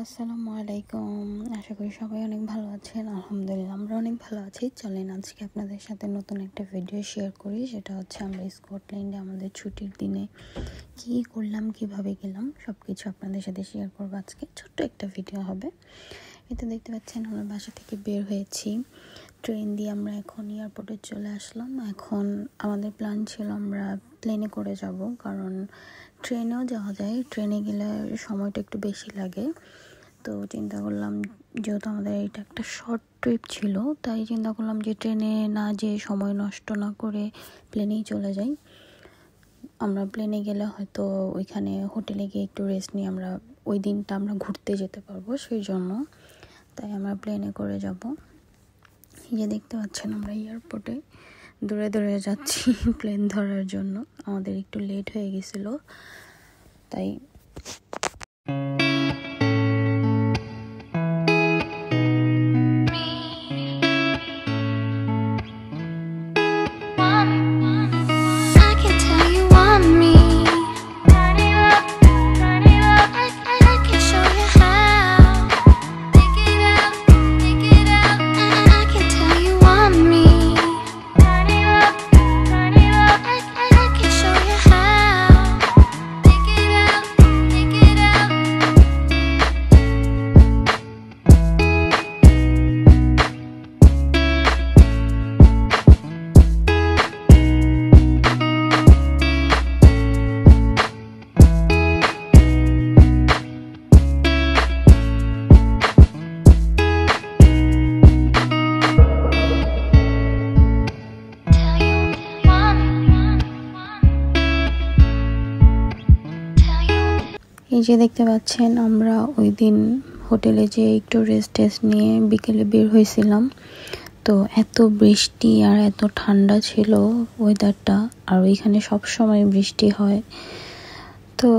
আসসালামু আলাইকুম। আশা করি সবাই অনেক ভালো আছেন। আলহামদুলিল্লাহ আমরা অনেক ভালো আছি। চলেন আজকে আপনাদের সাথে নতুন একটা ভিডিও শেয়ার করি। সেটা হচ্ছে আমরা স্কটল্যান্ডে আমাদের ছুটির দিনে কী করলাম, কিভাবে গেলাম, সব কিছু আপনাদের সাথে শেয়ার করবো। আজকে ছোট্ট একটা ভিডিও হবে। এটা দেখতে পাচ্ছেন আমরা বাসা থেকে বের হয়েছি ট্রেন দিয়ে। আমরা এখন এয়ারপোর্টে চলে আসলাম। এখন আমাদের প্ল্যান ছিল আমরা প্লেনে করে যাব, কারণ ট্রেনেও যাওয়া যায়, ট্রেনে গেলে সময়টা একটু বেশি লাগে। তো চিন্তা করলাম যেহেতু আমাদের এটা একটা শর্ট ট্রিপ ছিল, তাই চিন্তা করলাম যে ট্রেনে না যেয়ে সময় নষ্ট না করে প্লেনেই চলে যাই। আমরা প্লেনে গেলে হয়তো ওইখানে হোটেলে গিয়ে একটু রেস্ট নিয়ে আমরা ওই দিনটা আমরা ঘুরতে যেতে পারবো, সেই জন্য তাই আমরা প্লেনে করে যাব। এই যে দেখতে পাচ্ছেন আমরা এয়ারপোর্টে দূরে দূরে যাচ্ছি প্লেন ধরার জন্য। আমাদের একটু লেট হয়ে গেছিলো, তাই এই যে দেখতে পাচ্ছেন আমরা ওই দিন হোটেলে যে একটু রেস্ট নিয়ে বিকেলে বের হয়েছিলাম। তো এত বৃষ্টি আর এত ঠান্ডা ছিল ওয়েদারটা, আর ওইখানে সবসময় বৃষ্টি হয়। তো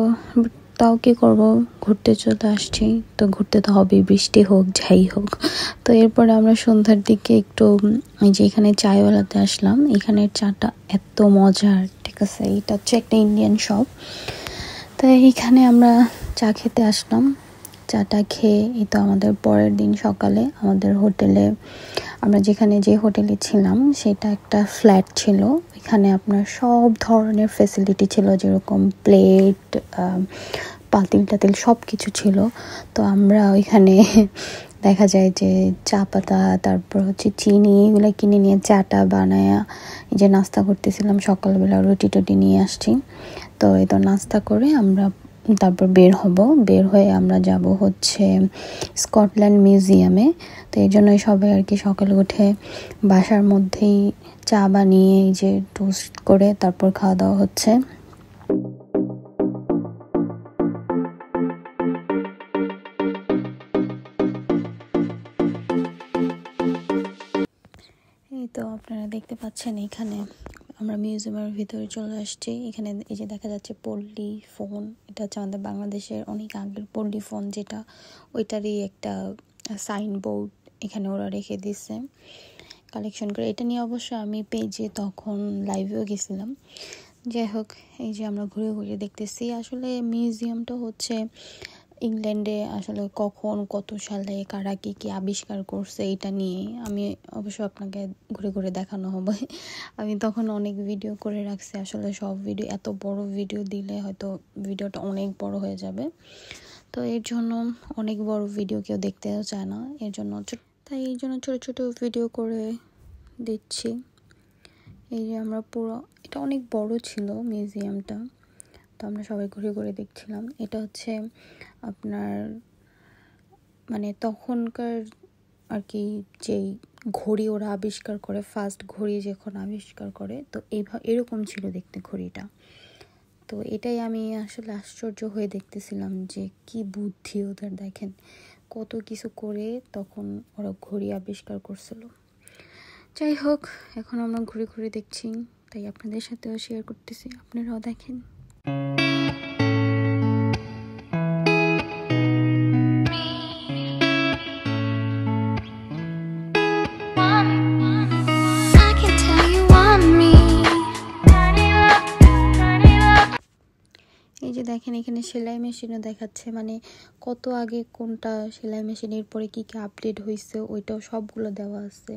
তাও কি করব, ঘুরতে চলে আসছি, তো ঘুরতে তো হবেই, বৃষ্টি হোক যাই হোক। তো এরপরে আমরা সন্ধ্যার দিকে একটু এই যে এখানে চায়ওয়ালাতে আসলাম। এখানের চাটা এত মজার, ঠিক আছে, এটা হচ্ছে একটা ইন্ডিয়ান শপ। তাই এইখানে আমরা চা খেতে আসলাম। চাটা খেয়ে এই তো আমাদের পরের দিন সকালে আমাদের হোটেলে, আমরা যে হোটেলে ছিলাম সেটা একটা ফ্ল্যাট ছিল। এখানে আপনার সব ধরনের ফ্যাসিলিটি ছিল, যেরকম প্লেট, পাতিল টাতিল সব কিছু ছিল। তো আমরা ওইখানে দেখা যায় যে চা পাতা, তারপর হচ্ছে চিনি, এগুলো কিনে নিয়ে চাটা বানায় এই যে নাস্তা করতেছিলাম। সকালবেলা রুটি টুটি নিয়ে আসছি। তো এই তো নাস্তা করে আমরা তারপর বের হয়ে আমরা যাব হচ্ছে স্কটল্যান্ড মিউজিয়ামে। তো এই জন্যই সবাই আর কি সকালে উঠে বাসার মধ্যেই চা বানিয়ে এই যে টোস্ট করে তারপর খাওয়া দাওয়া হচ্ছে। এই তো আপনারা দেখতে পাচ্ছেন এখানে আমরা মিউজিয়ামের ভিতরে চলে আসছি। এখানে এই যে দেখা যাচ্ছে পল্লী ফোন, এটা হচ্ছে আমাদের বাংলাদেশের অনেক আগের পল্লী ফোন, যেটা ওইটারই একটা সাইনবোর্ড এখানে ওরা রেখে দিচ্ছে কালেকশন করে। এটা নিয়ে অবশ্য আমি পেজে তখন লাইভেও গেছিলাম। যাই হোক, এই যে আমরা ঘুরে ঘুরে দেখতেছি। আসলে মিউজিয়ামটা হচ্ছে ইংল্যান্ডে আসলে কখন কত সালে কারা কি কি আবিষ্কার করছে এটা নিয়ে আমি অবশ্য আপনাকে ঘুরে ঘুরে দেখানো হবে। আমি তখন অনেক ভিডিও করে রাখছি। আসলে সব ভিডিও, এত বড় ভিডিও দিলে হয়তো ভিডিওটা অনেক বড় হয়ে যাবে, তো এর জন্য অনেক বড় ভিডিও কেউ দেখতেও চায় না, এই জন্য ছোট ছোট ভিডিও করে দিচ্ছি। এই যে আমরা পুরো, এটা অনেক বড় ছিল মিউজিয়ামটা, তো আমরা সবাই ঘুরে ঘুরে দেখছিলাম। এটা হচ্ছে আপনার মানে তখনকার আর কি যেই ঘড়ি ওরা আবিষ্কার করে, ফার্স্ট ঘড়ি যখন আবিষ্কার করে, তো এরকম ছিল দেখতে ঘড়িটা। তো এটাই আমি আসলে আশ্চর্য হয়ে দেখতেছিলাম যে কি বুদ্ধি ওদের, দেখেন কত কিছু করে তখন ওরা ঘড়ি আবিষ্কার করছিল। যাই হোক, এখন আমরা ঘুরে ঘুরে দেখছি, তাই আপনাদের সাথেও শেয়ার করতেছি, আপনারাও দেখেন। এই যে দেখেন এখানে এখানে সেলাই মেশিনও দেখাচ্ছে, মানে কত আগে কোনটা সেলাই মেশিনের পরে কী কী আপডেট হয়েছে ওইটাও সবগুলো দেওয়া আছে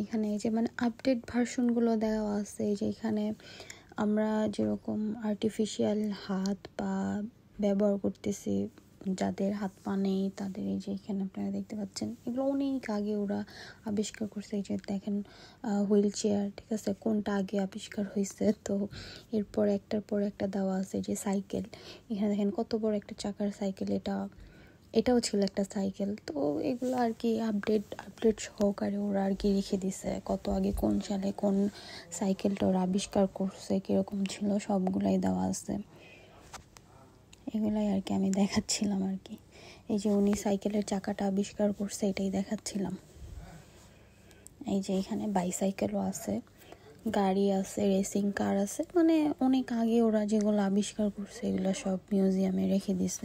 এখানে। এই যে মানে আপডেট ভার্সনগুলো দেওয়া আছে। এই যে এখানে আমরা যেরকম আর্টিফিশিয়াল হাত পা ব্যবহার করতেছি, যাদের হাত পা নেই তাদের, এই যে এখানে আপনারা দেখতে পাচ্ছেন এগুলো অনেক আগে ওরা আবিষ্কার করছে। এই যে দেখেন হুইল চেয়ার, ঠিক আছে, কোনটা আগে আবিষ্কার হয়েছে। তো এরপর একটার পর একটা দেওয়া আছে। যে সাইকেল, এখানে দেখেন কত বড় একটা চাকার সাইকেল, এটাও ছিল একটা সাইকেল। তো এগুলো আর কি আপডেট সহকারে ওরা আর কি রেখে দিছে, কত আগে কোন সালে কোন সাইকেলটা ওরা আবিষ্কার করছে, কীরকম ছিল সবগুলাই দেওয়া আছে। এগুলাই আর কি আমি দেখাচ্ছিলাম আর কি। এই যে উনি সাইকেলের চাকাটা আবিষ্কার করছে এটাই দেখাচ্ছিলাম। এই যে এখানে বাইসাইকেলও আছে, গাড়ি আছে, রেসিং কার আছে, মানে অনেক আগে ওরা যেগুলো আবিষ্কার করছে এগুলো সব মিউজিয়ামে রেখে দিছে।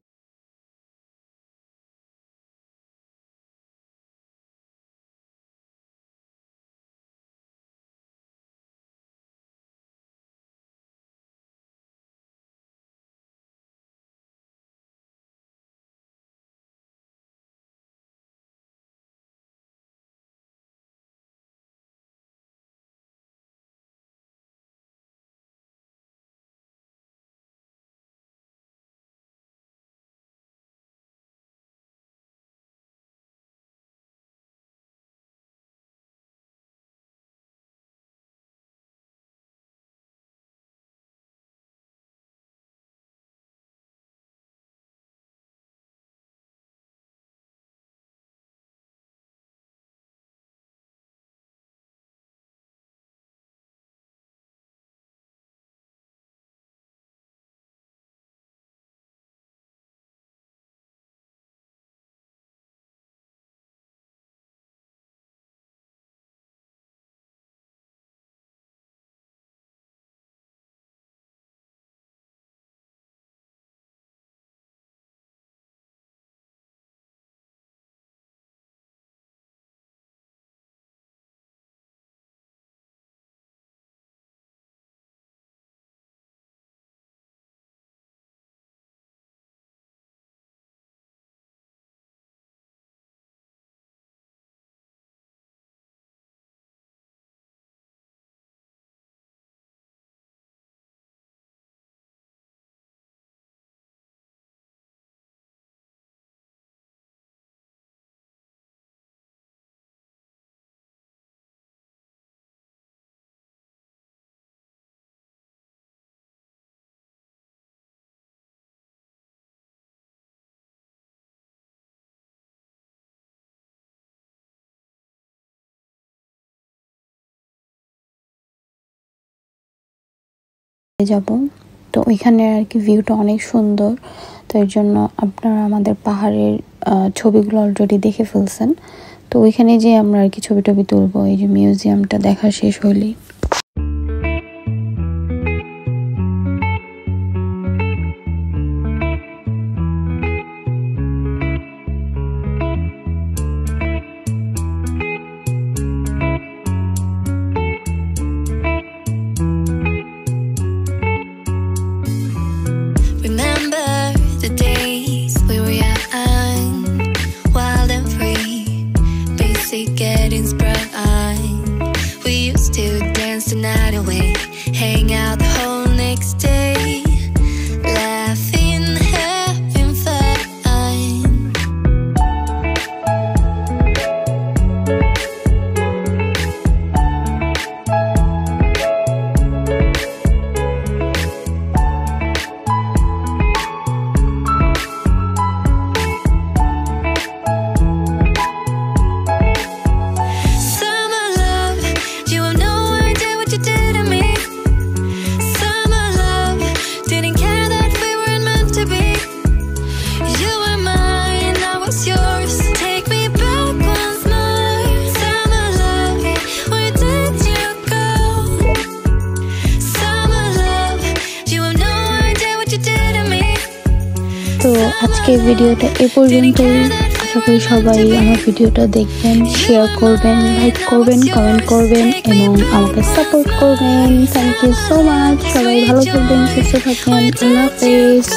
যাব, তো ওইখানে আর কি ভিউটা অনেক সুন্দর। তো এর জন্য আপনারা আমাদের পাহাড়ের ছবিগুলো অলরেডি দেখে ফেলছেন। তো ওইখানে যে আমরা আর কি ছবি টবি তুলবো, এই যে মিউজিয়ামটা দেখা শেষ হইলেই। Getting sprung. We used to dance the night away, hang out the whole next day, laughing, having fun. তো আজকের ভিডিওটা এ পর্যন্তই। আশা করি সবাই আমার ভিডিওটা দেখবেন, শেয়ার করবেন, লাইক করবেন, কমেন্ট করবেন এবং আমাকে সাপোর্ট করবেন। Thank you so much. সবাই ভালো থাকবেন, সুস্থ থাকবেন। আল্লাহ হাফেজ।